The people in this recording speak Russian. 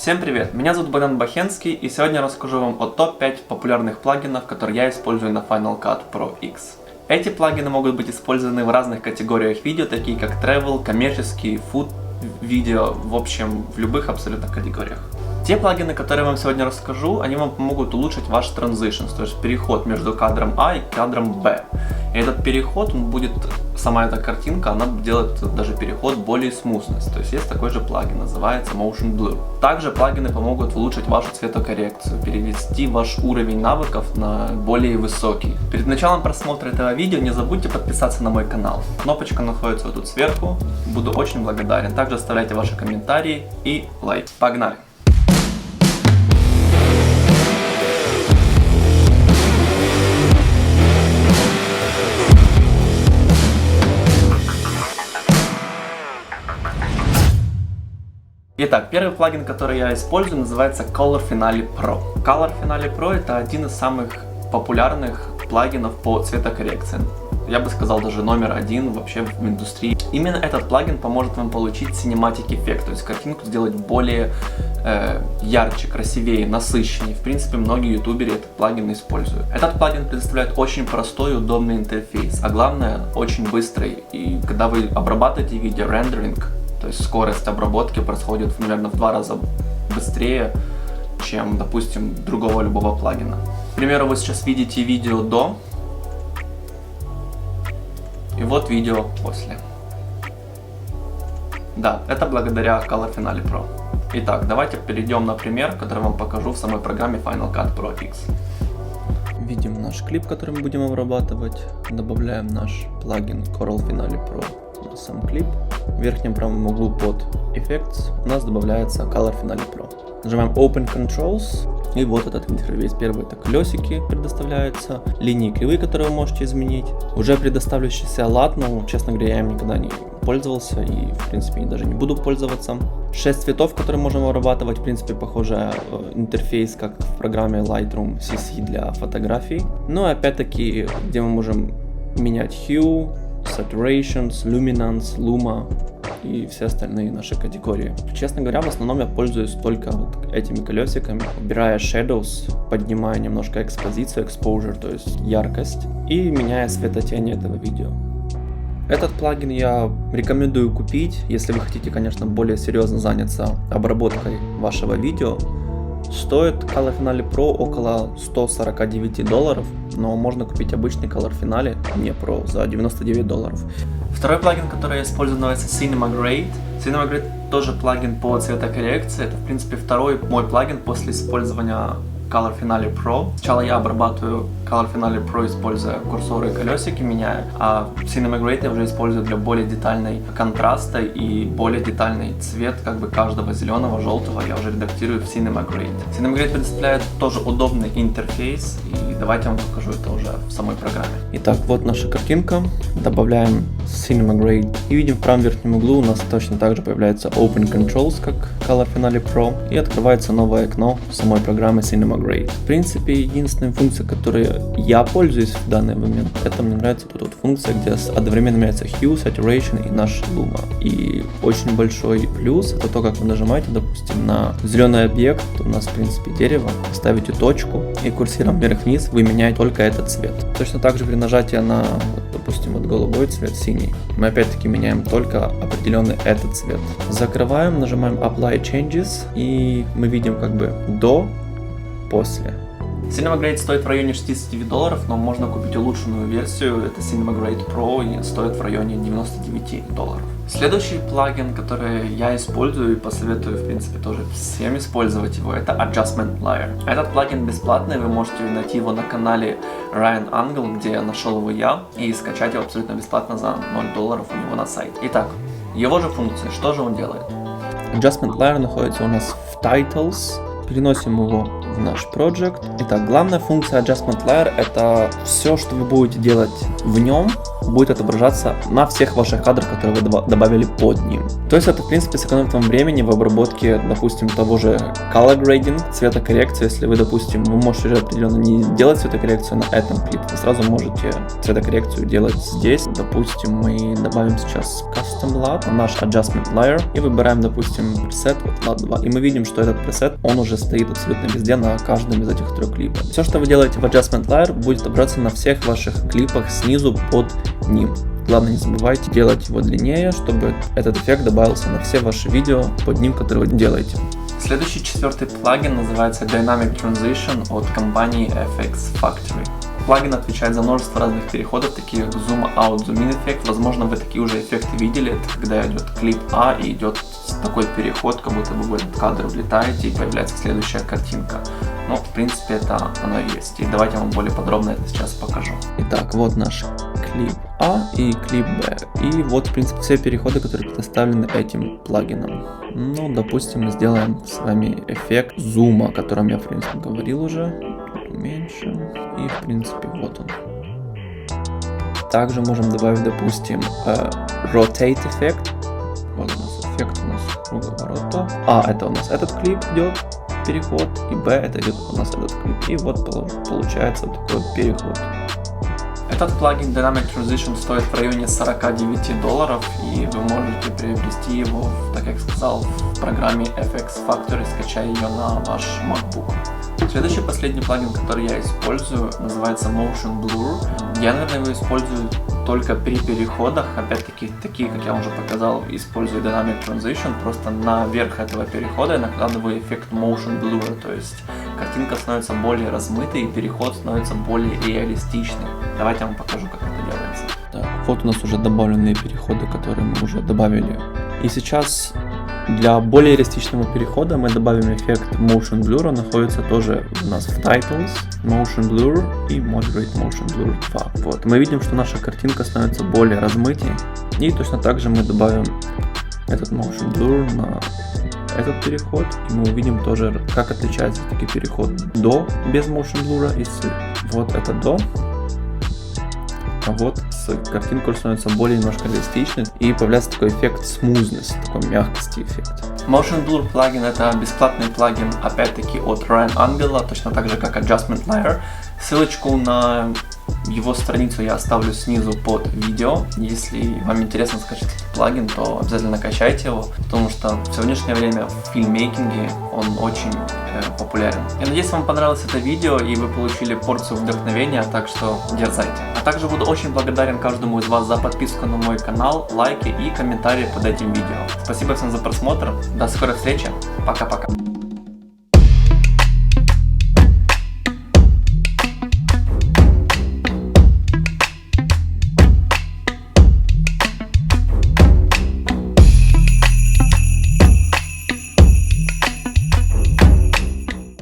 Всем привет, меня зовут Богдан Бахенский, и сегодня я расскажу вам о топ-5 популярных плагинов, которые я использую на Final Cut Pro X. Эти плагины могут быть использованы в разных категориях видео, такие как travel, коммерческие, food видео, в общем, в любых абсолютно категориях. Те плагины, которые я вам сегодня расскажу, они вам помогут улучшить ваш transitions, то есть переход между кадром А и кадром Б. И этот переход, он будет, сама эта картинка, она делает даже переход более смусность. То есть такой же плагин, называется Motion Blur. Также плагины помогут улучшить вашу цветокоррекцию, перевести ваш уровень навыков на более высокий. Перед началом просмотра этого видео не забудьте подписаться на мой канал. Кнопочка находится вот тут сверху. Буду очень благодарен. Также оставляйте ваши комментарии и лайк. Погнали! Итак, первый плагин, который я использую, называется Color Finale Pro. Color Finale Pro — это один из самых популярных плагинов по цветокоррекции. Я бы сказал, даже номер один вообще в индустрии. Именно этот плагин поможет вам получить cinematic эффект, то есть картинку сделать более ярче, красивее, насыщеннее. В принципе, многие ютуберы этот плагин используют. Этот плагин предоставляет очень простой и удобный интерфейс, а главное, очень быстрый. И когда вы обрабатываете видео, рендеринг, то есть скорость обработки происходит, наверное, в 2 раза быстрее, чем, допустим, другого любого плагина. К примеру, вы сейчас видите видео до, и вот видео после. Да, это благодаря Color Finale Pro. Итак, давайте перейдем на пример, который вам покажу в самой программе Final Cut Pro X. Видим наш клип, который мы будем обрабатывать. Добавляем наш плагин Color Finale Pro на сам клип. В верхнем правом углу под Effects у нас добавляется Color Finale Pro. Нажимаем Open Controls, и вот этот интерфейс. Первый — это колесики предоставляются, линии кривые, которые вы можете изменить. Уже предоставляющийся LUT, но, честно говоря, я им никогда не пользовался и, в принципе, даже не буду пользоваться. 6 цветов, которые можем обрабатывать, в принципе, похожий интерфейс, как в программе Lightroom CC для фотографий. Ну и опять-таки, где мы можем менять Hue, Saturations, Luminance, Luma и все остальные наши категории. Честно говоря, в основном я пользуюсь только вот этими колесиками, убирая Shadows, поднимая немножко экспозицию, Exposure, то есть яркость, и меняя светотени этого видео. Этот плагин я рекомендую купить, если вы хотите, конечно, более серьезно заняться обработкой вашего видео. Стоит Color Finale Pro около $149, но можно купить обычный Color Finale, не Pro, за $99. Второй плагин, который я использую, называется Cinema Grade. Cinema Grade тоже плагин по цветокоррекции. Это, в принципе, второй мой плагин после использования Color Finale Pro. Сначала я обрабатываю Color Finale Pro, используя курсоры и колесики, меняя, а Cinema Grade я уже использую для более детальной контраста и более детальный цвет как бы каждого зеленого, желтого я уже редактирую в Cinema Grade. Cinema Grade предоставляет тоже удобный интерфейс, и давайте я вам покажу это уже в самой программе. Итак, вот наша картинка. Добавляем Cinema Grade и видим в правом верхнем углу у нас точно так же появляется Open Controls, как Color Finale Pro, и открывается новое окно самой программы Cinema Grade. В принципе, единственная функция, которой я пользуюсь в данный момент, это мне нравится вот функция, где одновременно меняется Hue, Saturation и наш Luma. И очень большой плюс — это то, как вы нажимаете, допустим, на зеленый объект, у нас, в принципе, дерево, ставите точку и курсором вверх-вниз вы меняете только этот цвет. Точно так же при нажатии на, допустим, вот голубой цвет, синий, мы опять-таки меняем только определенный этот цвет. Закрываем, нажимаем Apply Changes, и мы видим как бы до, после. Cinema Grade стоит в районе $69, но можно купить улучшенную версию, это Cinema Grade Pro, и стоит в районе $99. Следующий плагин, который я использую и посоветую, в принципе, тоже всем использовать его, это Adjustment Layer. Этот плагин бесплатный, вы можете найти его на канале Ryan Angle, где я нашел его я, и скачать его абсолютно бесплатно за $0 у него на сайте. Итак, его же функции, что же он делает? Adjustment Layer находится у нас в Titles. Переносим его в наш project. Итак, главная функция Adjustment Layer — это все, что вы будете делать в нем, будет отображаться на всех ваших кадрах, которые вы добавили под ним. То есть это, в принципе, сэкономит вам времени в обработке, допустим, того же color grading, цветокоррекции. Если вы, допустим, вы можете определенно не делать цветокоррекцию на этом клипе, вы сразу можете цветокоррекцию делать здесь. Допустим, мы добавим сейчас Custom LUT на наш Adjustment Layer и выбираем, допустим, пресет LUT 2. И мы видим, что этот пресет, он уже стоит абсолютно везде на каждом из этих 3 клипов. Все, что вы делаете в Adjustment Layer, будет отображаться на всех ваших клипах снизу под ним. Главное, не забывайте делать его длиннее, чтобы этот эффект добавился на все ваши видео под ним, которые вы делаете. Следующий 4-й плагин называется Dynamic Transition от компании FX Factory. Плагин отвечает за множество разных переходов, таких как Zoom Out, Zoom In эффект. Возможно, вы такие уже эффекты видели. Это когда идет клип А и идет такой переход, как будто бы в этот кадр влетаете и появляется следующая картинка. Но, в принципе, это оно и есть. И давайте я вам более подробно это сейчас покажу. Итак, вот наш клип А и клип Б. И вот, в принципе, все переходы, которые предоставлены этим плагином. Ну, допустим, мы сделаем с вами эффект зума, о котором я, в принципе, говорил уже. Уменьшим. И, в принципе, вот он. Также можем добавить, допустим, rotate эффект. Вот у нас эффект у нас круговорота. А, это у нас этот клип идет. Переход, и B это идет у нас этот клип, и вот получается вот такой переход. Этот плагин Dynamic Transition стоит в районе $49, и вы можете приобрести его, так как сказал, в программе FX Factory, скачая ее на ваш MacBook. Следующий, последний плагин, который я использую, называется Motion Blur. Я, наверное, его использую только при переходах, опять-таки, такие, как я уже показал, использую Dynamic Transition, просто наверх этого перехода я накладываю эффект Motion Blur, то есть картинка становится более размытой и переход становится более реалистичным. Давайте я вам покажу, как это делается. Так, вот у нас уже добавленные переходы, которые мы уже добавили. И сейчас для более реалистичного перехода мы добавим эффект Motion Blur, он находится тоже у нас в Titles, Motion Blur и Moderate Motion Blur 2. Вот, мы видим, что наша картинка становится более размытой, и точно так же мы добавим этот Motion Blur на этот переход, и мы увидим тоже, как отличается таки переход до без Motion Blur и с вот это до. А вот картинка становится более немножко реалистичной и появляется такой эффект smoothness, такой мягкости эффект. Motion Blur плагин — это бесплатный плагин, опять-таки от Ryan Angela, точно так же как Adjustment Layer. Ссылочку на его страницу я оставлю снизу под видео. Если вам интересно скачать этот плагин, то обязательно качайте его, потому что в сегодняшнее время в фильммейкинге он очень популярен. Я надеюсь, вам понравилось это видео и вы получили порцию вдохновения, так что дерзайте. А также буду очень благодарен каждому из вас за подписку на мой канал, лайки и комментарии под этим видео. Спасибо всем за просмотр, до скорой встречи, пока-пока.